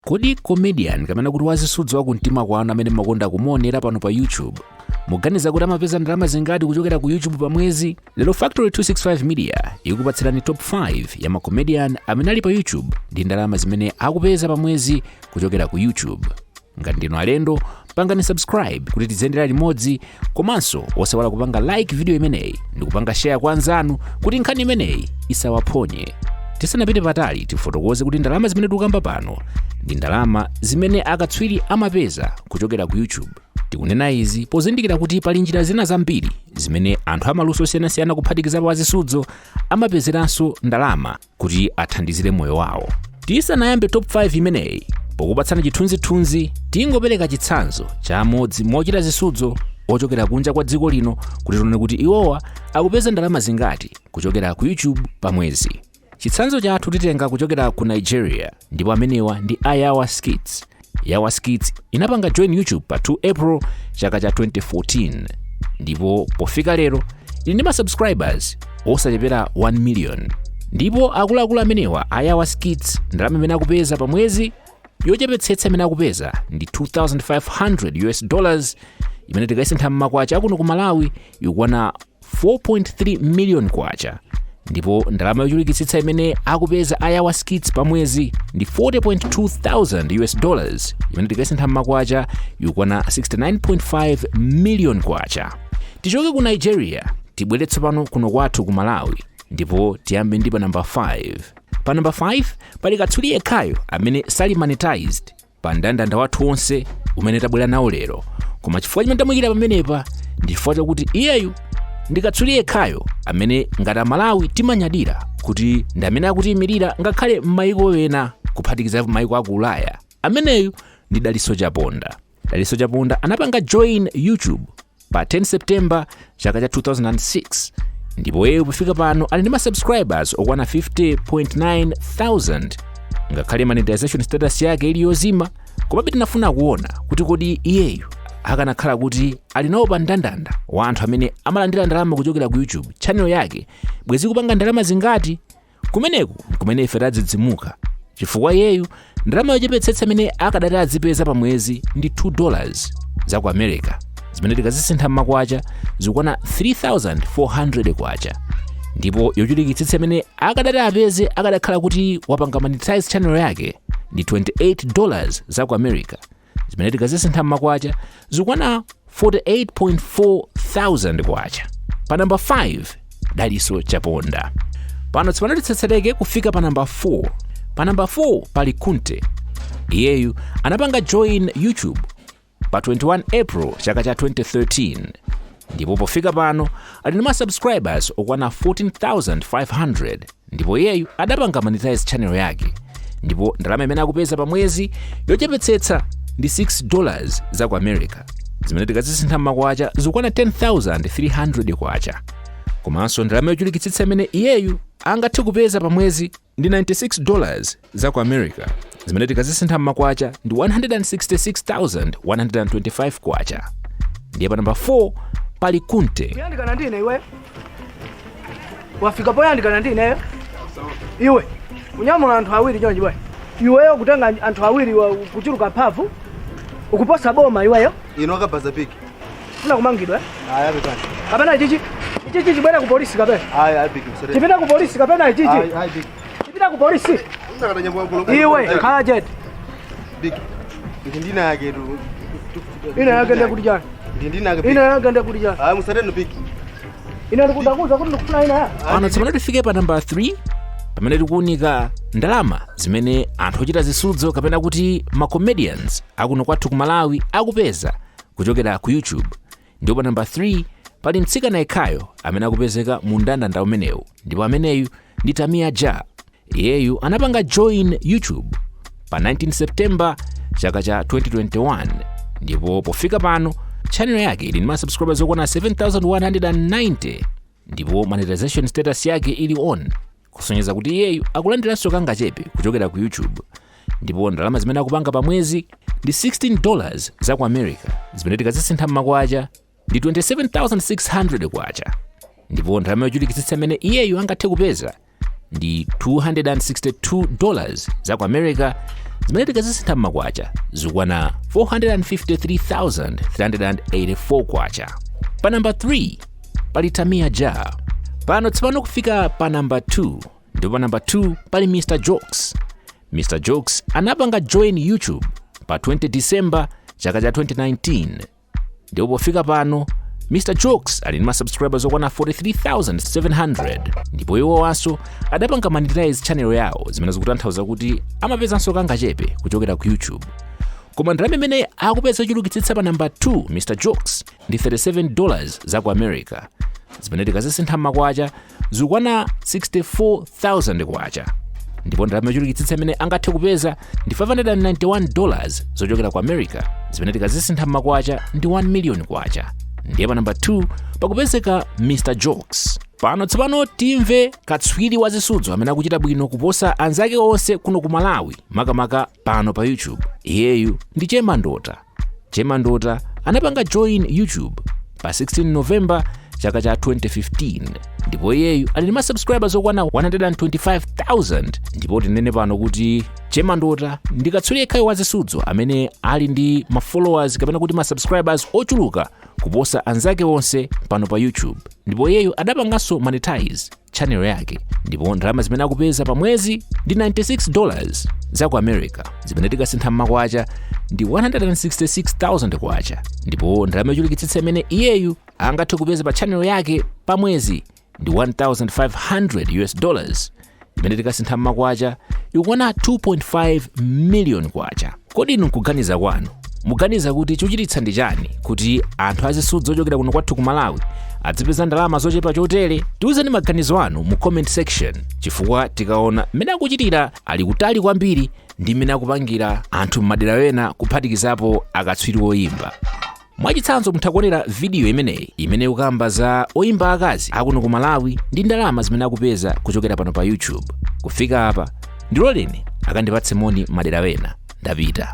Kodi comedian kapena kuti wazisudzo wa kumtima kwanu amene makonda kumuonera pano pa YouTube muganiza kuti amapeza ndalama zingati kuchokera ku YouTube pa mwezi? Lero Factory 265 Media ikupatsirani top 5 ya macomedian amene ali pa YouTube ndi ndalama zimene akupeza pa mwezi kuchokera ku YouTube. Ngati ndinu alendo, pangani subscribe kuti tizendera limodzi, komanso osawala kupanga like video imeneyi ndi kupanga share kwa anzanu kuti nkhani imeneyi isawaphonye. Tisanapite patali tifotokoze kuti ndalama zimene tikukamba pano ndi ndalama zimene akatswiri amapeza kuchokera ku YouTube. Tikunena izi pozindikira kuti pali njira zina zambiri zimene anthu amaluso osiyanasiyana kuphatikizapo azisudzo amapezeranso ndalama kuti athandizire moyo wawo. Tisanayambe top 5 imeneyi, pokupatsana chithunzithunzi tingopereka chitsanzo cha amodzi mochita zisudzo ochokera kunja kwa dziko lino kuti tione kuti iwowa akupeza ndalama zingati kuchokera ku YouTube pa mwezi. Chitsanzo chathu titenga kuchokera ku Nigeria, ndipo amenewa ndi Yawa Skits. Yawa Skits inapanga join YouTube pa 2 April chaka cha 2014, ndipo pofika lero ili ndi ma subscribers osachepera 1 million. Ndipo akuluakulu amenewa Yawa Skits ndalama imene akupeza pa mwezi yochepetsetsa imene akupeza ndi $2,500 imene tikayisintha m'makwacha akuno ku Malawi ikukwana 4.3 million kwacha. Ndipo ndalama yochulukitsitsa imene akupeza Yawa Skits pa mwezi ndi $40,200 imene tikayisintha m'makwacha ikukwana 69.5 million kwacha. Tichoke ku Nigeria tibwere tsopano kuno kwathu ku Malawi, ndipo tiyambe ndi pa number 5. Pa number 5 pali katswiri yekhayo amene sali monetized pa mndandanda wathu onse umene tabwera nawo lero, koma chifukwa chimene tamuyikira pamenepa ndi chifukwa chakuti iyeyu ndi katswiri yekhayo amene ngati Malawi timanyadira kuti ndi amene akutiyimirira ngakhale m'mayiko ena kuphatikiza m'mayiko aku Ulaya. Ameneyu ndi Daliso Chaponda. Daliso Chaponda anapanga join YouTube pa 10 September chaka cha 2006, ndipo yeye kufika pano ali ndi ma subscribers okwana 50.9 thousand. Ngakhale monetization status yake ili yozima, komabe tinafuna kuona kuti kodi iyeyu akanakhala kuti ali nawo pa mndandanda wa anthu amene amalandira ndalama kuchokera ku YouTube channel yake bwezi kupanga ndalama zingati. Kumene ife tadzidzimuka chifukwa iyeyu ndalama yochepetsetsa imene akadati azipeza pa mwezi ndi $2 za ku America, zimene tikazisintha m'makwacha zikukwana 3,400 kwacha. Ndipo yochulukitsitsa imene akadati apeze akadakhala kuti wapanga monetize channel yake ndi $28 za ku America, zimene tikazisintha m'makwacha zikukwana 48.4 thousand kwacha. Pa number 5 Daliso Chaponda. Pano tsopano titsetsereke kufika pa number 4. Pa number 4 pali Kunte. Iyeyu anapanga join YouTube pa 21 April chaka cha 2013, ndipo pofika pano ali ndi ma subscribers okwana 14,500. ndipo iyeyu adapanga monetize channel yake, ndipo ndalama imene akupeza pa mwezi yochepetsetsa ndi $6 za ku America, zimene tikazisintha m'makwacha zikukwana 10,300 kwacha. Komanso ndalama yochulukitsitsa imene iyeyu angathe kupeza pa mwezi ndi $96 za ku America, zimene tikazisintha m'makwacha ndi 166,125 kwacha. Ndiye pa number 4 pali Kunte. Kuyandikana ndine iwe. Wafika poyandikana ndine iwe. Unyamula anthu awiri chonje bwana. Iweyo kutenga anthu awiri kuchuluka mphamvu ukuposa boma iweyo. Ino akabaza piki. Funa kumangidwa Aya bikani. Kapena ichichi chibwera ku polisi kapena. Aya piki msere. Chipita ku polisi kapena ichichi. Aya piki. Chipita ku polisi. Ndakata nyambo kulo. Iwe khala jet. Piki. Ndina yake tu. Ina yake ndikuti jana. Ndina yake. Ina yake ndikuti jana. Aya musere no piki. Ina ndikudakuza kuti ndikufuna ina ya. Pano tsopano tifike pa number 3 pamene tikuunika ndalama zimene anthu ochita zisudzo kapena kuti macomedians akuno kwathu ku Malawi akupeza kuchokera ku YouTube. Ndipo pa number 3 pali mtsikana yekhayo amene akupezeka mu mndandanda umenewu, ndipo ameneyu ndi Tamia Ja. Iyeyu anapanga join YouTube pa 19 September chaka cha 2021, ndipo pofika pano channel yake ili ndi ma subscribers okwana 7,190, ndipo monetization status yake ili on, kusonyeza kuti iyeyu akulandiranso kanga chepe kuchokera ku YouTube. Ndipo ndalama zimene akupanga pa mwezi ndi $16 za ku America, zimene tikazisintha m'makwacha ndi 27,600 kwacha. Ndipo ndalama yochulukitsitsa imene iyeyu angathe kupeza ndi $262 za ku America, zimene tikazisintha m'makwacha zikwana 453,384 kwacha. Pa number 3 pali Tamia Ja. Pano tsopano kufika pa number 2, ndipo pa number 2 pali Mr. Jokes. Mr. Jokes anapanga join YouTube pa 20 December chaka cha 2019. Ndipo pofika pano Mr. Jokes ali ndi subscribers okwana 43,700, ndipo iwo wanso adapanga monetize channel yawo, zimene zikutanthauza kuti amapezanso kanga chepe kuchokera ku YouTube. Koma ndalama imene akupeza chulukitsitsa pa number 2 Mr. Jokes ndi $37 za ku America, zimene tikazisintha m'makwacha zikwana 64,000 kwacha. Ndipo ndalama yochulukitsitsa imene angathe kupeza ndi $591 zochokera ku America, zimene tikazisintha m'makwacha ndi 1 million kwacha. Ndiye pa number 2 pakupezeka Mr. Jokes. Pano tsopano timve katswiri wa zisudzo amene akuchita bwino kuposa anzake onse kuno ku Malawi, makamaka pano pa YouTube. Iyeyu ndi Chema Ndota. Chema Ndota anapanga join YouTube pa 16 November chaka cha 2015, ndipo iyeyu ali ndi subscribers okwana 125,000. Ndipo tinene pano kuti Chema Ndota ndi katswiri yekhayo wa zisudzo amene ali ndi followers kapena kuti subscribers ochuluka kuposa anzake onse pano pa YouTube. Ndipo iyeyu adapanganso monetize channel yake, ndipo ndalama zimene akupeza pa mwezi ndi $96 za ku America, zimene tikasintha m'makwacha ndi 166,000 kwacha. Ndipo ndalama yochulukitsitsa imene iyeyu angathe kupeza pa channel yake pa mwezi ndi $1,500, imene tikasintha m'makwacha ikwana 2.5 million kwacha. Kodi inu nkuganiza kwanu, muganiza kuti chochititsa ndi chani kuti anthu azisudzo ochokera kuno kwathu ku Malawi adzipeza ndalama zochepa chotere? Tiwuzeni maganizo anu mu comment section, chifukwa tikaona mmene akuchitira ali kutali kwambiri ndi mmene akupangira anthu m'madera ena kuphatikizapo akatswiri oyimba. Mwachitsanzo muthakuonera video imeneyi imene ikukamba za oyimba akazi akuno ku Malawi ndi ndalama zimene akupeza kuchokera pano pa YouTube. Kufika apa ndiloleni akandipatse moni madera ena. Ndapita.